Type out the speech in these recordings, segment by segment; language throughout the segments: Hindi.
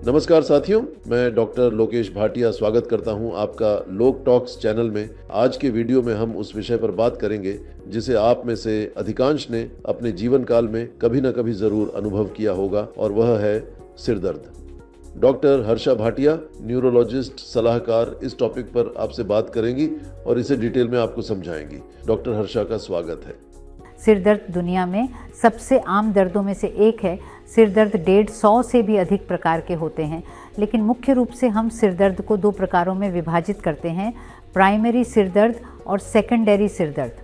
नमस्कार साथियों, मैं डॉक्टर लोकेश भाटिया स्वागत करता हूं आपका लोक टॉक्स चैनल में। आज के वीडियो में हम उस विषय पर बात करेंगे जिसे आप में से अधिकांश ने अपने जीवन काल में कभी न कभी जरूर अनुभव किया होगा, और वह है सिर दर्द। डॉक्टर हर्षा भाटिया, न्यूरोलॉजिस्ट सलाहकार, इस टॉपिक पर आपसे बात करेंगी और इसे डिटेल में आपको समझाएंगी। डॉक्टर हर्षा का स्वागत है। सिर दर्द दुनिया में सबसे आम दर्दों में से एक है। सिर दर्द 150 से भी अधिक प्रकार के होते हैं, लेकिन मुख्य रूप से हम सिर दर्द को दो प्रकारों में विभाजित करते हैं, प्राइमरी सिर दर्द और सेकेंडरी सिर दर्द।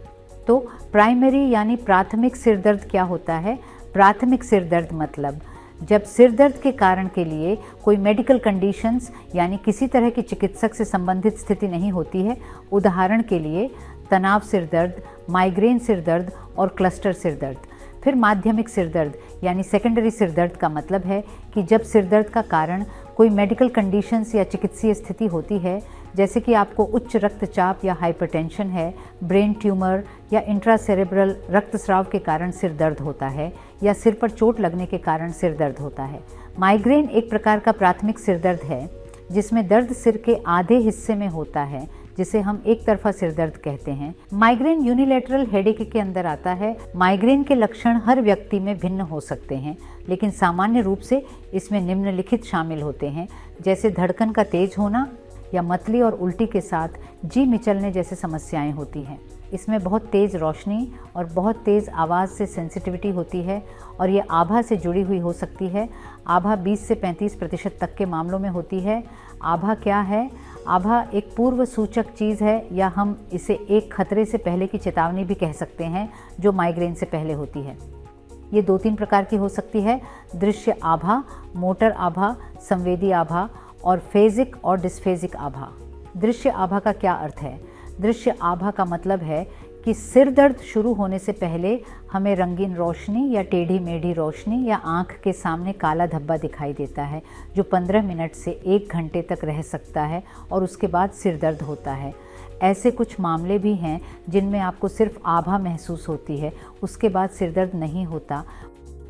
तो प्राइमरी यानी प्राथमिक सिर दर्द क्या होता है? प्राथमिक सिर दर्द मतलब जब सिर दर्द के कारण के लिए कोई मेडिकल कंडीशंस यानी किसी तरह की चिकित्सक से संबंधित स्थिति नहीं होती है। उदाहरण के लिए तनाव सिर दर्द, माइग्रेन सिर दर्द और क्लस्टर सिर दर्द। फिर माध्यमिक सिर दर्द यानी सेकेंडरी सिर दर्द का मतलब है कि जब सिर दर्द का कारण कोई मेडिकल कंडीशंस या चिकित्सीय स्थिति होती है, जैसे कि आपको उच्च रक्तचाप या हाइपरटेंशन है, ब्रेन ट्यूमर या इंट्रासेरेब्रल रक्तस्राव के कारण सिर दर्द होता है, या सिर पर चोट लगने के कारण सिर दर्द होता है। माइग्रेन एक प्रकार का प्राथमिक सिर दर्द है जिसमें दर्द सिर के आधे हिस्से में होता है, जिसे हम एक तरफा सिर दर्द कहते हैं। माइग्रेन यूनिलैटरल हेडेक के अंदर आता है। माइग्रेन के लक्षण हर व्यक्ति में भिन्न हो सकते हैं, लेकिन सामान्य रूप से इसमें निम्नलिखित शामिल होते हैं, जैसे धड़कन का तेज होना या मतली और उल्टी के साथ जी मिचलने जैसे समस्याएं होती हैं। इसमें बहुत तेज़ रोशनी और बहुत तेज़ आवाज़ से सेंसिटिविटी होती है, और ये आभा से जुड़ी हुई हो सकती है। आभा 20 से 35% तक के मामलों में होती है। आभा क्या है? आभा एक पूर्व सूचक चीज़ है, या हम इसे एक खतरे से पहले की चेतावनी भी कह सकते हैं, जो माइग्रेन से पहले होती है। ये 2-3 प्रकार की हो सकती है: दृश्य आभा, मोटर आभा, संवेदी आभा और फेजिक और डिस्फेजिक आभा। दृश्य आभा का क्या अर्थ है? दृश्य आभा का मतलब है कि सिर दर्द शुरू होने से पहले हमें रंगीन रोशनी या टेढ़ी मेढ़ी रोशनी या आँख के सामने काला धब्बा दिखाई देता है, जो 15 मिनट से 1 घंटे तक रह सकता है, और उसके बाद सिर दर्द होता है। ऐसे कुछ मामले भी हैं जिनमें आपको सिर्फ आभा महसूस होती है, उसके बाद सिर दर्द नहीं होता।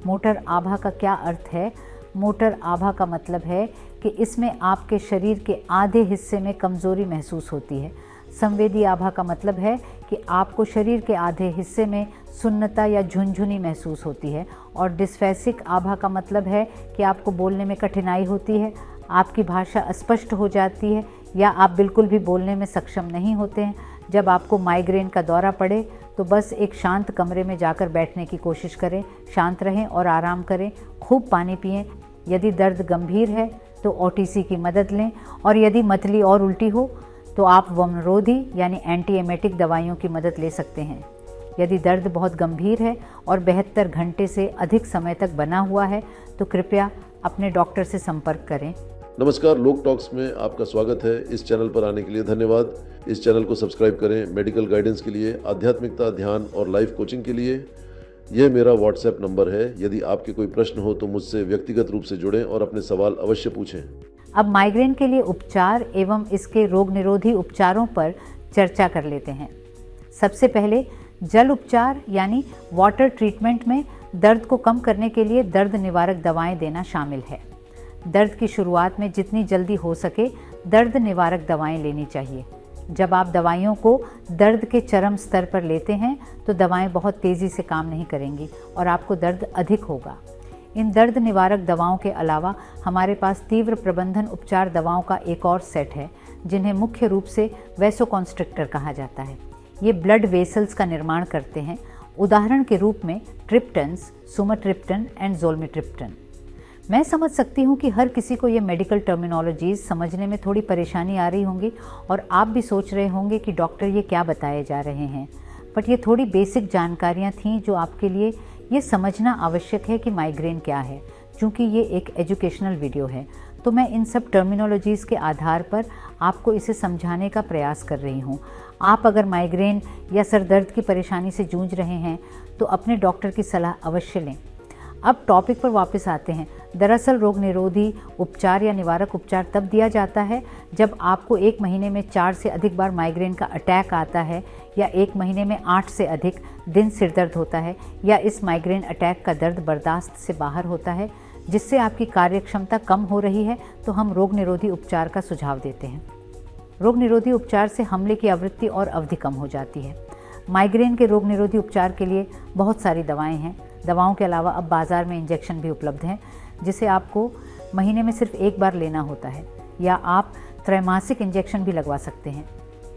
मोटर आभा का क्या अर्थ है? मोटर आभा का मतलब है कि इसमें आपके शरीर के आधे हिस्से में कमज़ोरी महसूस होती है। संवेदी आभा का मतलब है कि आपको शरीर के आधे हिस्से में सुन्नता या झुनझुनी महसूस होती है। और डिस्फेसिक आभा का मतलब है कि आपको बोलने में कठिनाई होती है, आपकी भाषा अस्पष्ट हो जाती है, या आप बिल्कुल भी बोलने में सक्षम नहीं होते हैं। जब आपको माइग्रेन का दौरा पड़े तो बस एक शांत कमरे में जाकर बैठने की कोशिश करें, शांत रहें और आराम करें, खूब पानी पिएं। यदि दर्द गंभीर है तो ओटीसी की मदद लें, और यदि मतली और उल्टी हो तो आप वमरोधी यानी एंटी एमेटिक दवाइयों की मदद ले सकते हैं। यदि दर्द बहुत गंभीर है और 72 घंटे से अधिक समय तक बना हुआ है तो कृपया अपने डॉक्टर से संपर्क करें। नमस्कार, लोक टॉक्स में आपका स्वागत है। इस चैनल पर आने के लिए धन्यवाद। इस चैनल को सब्सक्राइब करें मेडिकल गाइडेंस के लिए, आध्यात्मिकता, ध्यान और लाइफ कोचिंग के लिए। यह मेरा व्हाट्सएप नंबर है। यदि आपके कोई प्रश्न हो तो मुझसे व्यक्तिगत रूप से जुड़ें और अपने सवाल अवश्य पूछें। अब माइग्रेन के लिए उपचार एवं इसके रोग निरोधी उपचारों पर चर्चा कर लेते हैं। सबसे पहले जल उपचार यानी वाटर ट्रीटमेंट में दर्द को कम करने के लिए दर्द निवारक दवाएं देना शामिल है। दर्द की शुरुआत में जितनी जल्दी हो सके दर्द निवारक दवाएं लेनी चाहिए। जब आप दवाइयों को दर्द के चरम स्तर पर लेते हैं तो दवाएं बहुत तेज़ी से काम नहीं करेंगी और आपको दर्द अधिक होगा। इन दर्द निवारक दवाओं के अलावा हमारे पास तीव्र प्रबंधन उपचार दवाओं का एक और सेट है, जिन्हें मुख्य रूप से वैसोकॉन्स्ट्रिक्टर कहा जाता है। ये ब्लड वेसल्स का निर्माण करते हैं। उदाहरण के रूप में ट्रिप्टन्स, सुमाट्रिप्टन एंड ज़ोलमिट्रिप्टन। मैं समझ सकती हूँ कि हर किसी को ये मेडिकल टर्मिनोलॉजीज समझने में थोड़ी परेशानी आ रही होंगी, और आप भी सोच रहे होंगे कि डॉक्टर ये क्या बताए जा रहे हैं। बट ये थोड़ी बेसिक जानकारियाँ थीं जो आपके लिए ये समझना आवश्यक है कि माइग्रेन क्या है। चूँकि ये एक एजुकेशनल वीडियो है तो मैं इन सब टर्मिनोलॉजीज़ के आधार पर आपको इसे समझाने का प्रयास कर रही हूँ। आप अगर माइग्रेन या सर दर्द की परेशानी से जूझ रहे हैं तो अपने डॉक्टर की सलाह अवश्य लें। अब टॉपिक पर वापस आते हैं। दरअसल रोग निरोधी उपचार या निवारक उपचार तब दिया जाता है जब आपको 1 महीने में 4 से अधिक बार माइग्रेन का अटैक आता है, या 1 महीने में 8 से अधिक दिन सिर दर्द होता है, या इस माइग्रेन अटैक का दर्द बर्दाश्त से बाहर होता है, जिससे आपकी कार्य क्षमता कम हो रही है तो हम रोग निरोधी उपचार का सुझाव देते हैं। रोग निरोधी उपचार से हमले की आवृत्ति और अवधि कम हो जाती है। माइग्रेन के रोग निरोधी उपचार के लिए बहुत सारी दवाएं हैं। दवाओं के अलावा अब बाज़ार में इंजेक्शन भी उपलब्ध हैं, जिसे आपको महीने में सिर्फ एक बार लेना होता है, या आप त्रैमासिक इंजेक्शन भी लगवा सकते हैं।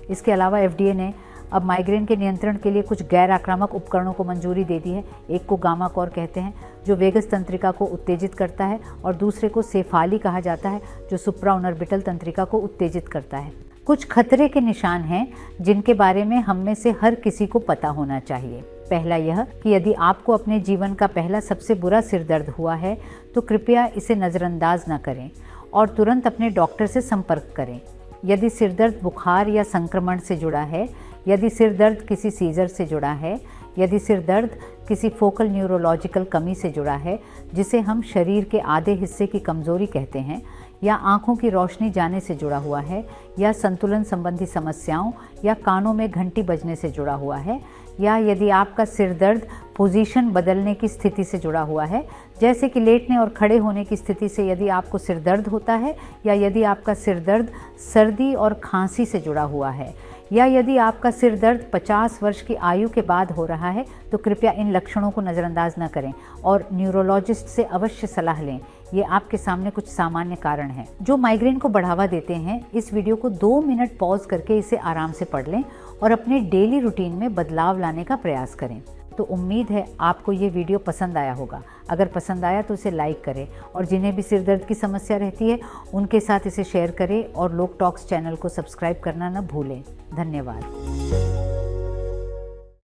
इसके अलावा FDA ने अब माइग्रेन के नियंत्रण के लिए कुछ गैर आक्रामक उपकरणों को मंजूरी दे दी है। एक को गामा कॉर कहते हैं, जो वेगस तंत्रिका को उत्तेजित करता है, और दूसरे को सेफाली कहा जाता है, जो सुप्राऑर्बिटल तंत्रिका को उत्तेजित करता है। कुछ खतरे के निशान हैं जिनके बारे में हम में से हर किसी को पता होना चाहिए। पहला यह कि यदि आपको अपने जीवन का पहला सबसे बुरा सिर दर्द हुआ है तो कृपया इसे नज़रअंदाज न करें और तुरंत अपने डॉक्टर से संपर्क करें। यदि सिर दर्द बुखार या संक्रमण से जुड़ा है, यदि सिर दर्द किसी सीजर से जुड़ा है, यदि सिर दर्द किसी फोकल न्यूरोलॉजिकल कमी से जुड़ा है, जिसे हम शरीर के आधे हिस्से की कमजोरी कहते हैं, या आँखों की रोशनी जाने से जुड़ा हुआ है, या संतुलन संबंधी समस्याओं या कानों में घंटी बजने से जुड़ा हुआ है, या यदि आपका सिर दर्द पोजीशन बदलने की स्थिति से जुड़ा हुआ है, जैसे कि लेटने और खड़े होने की स्थिति से यदि आपको सिर दर्द होता है, या यदि आपका सिर दर्द सर्दी और खांसी से जुड़ा हुआ है, या यदि आपका सिर दर्द 50 वर्ष की आयु के बाद हो रहा है, तो कृपया इन लक्षणों को नज़रअंदाज न करें और न्यूरोलॉजिस्ट से अवश्य सलाह लें। ये आपके सामने कुछ सामान्य कारण हैं जो माइग्रेन को बढ़ावा देते हैं। इस वीडियो को 2 मिनट पॉज करके इसे आराम से पढ़ लें और अपने डेली रूटीन में बदलाव लाने का प्रयास करें। तो उम्मीद है आपको ये वीडियो पसंद आया होगा। अगर पसंद आया तो इसे लाइक करें, और जिन्हें भी सिर दर्द की समस्या रहती है उनके साथ इसे शेयर करें, और लोक टॉक्स चैनल को सब्सक्राइब करना न भूलें। धन्यवाद।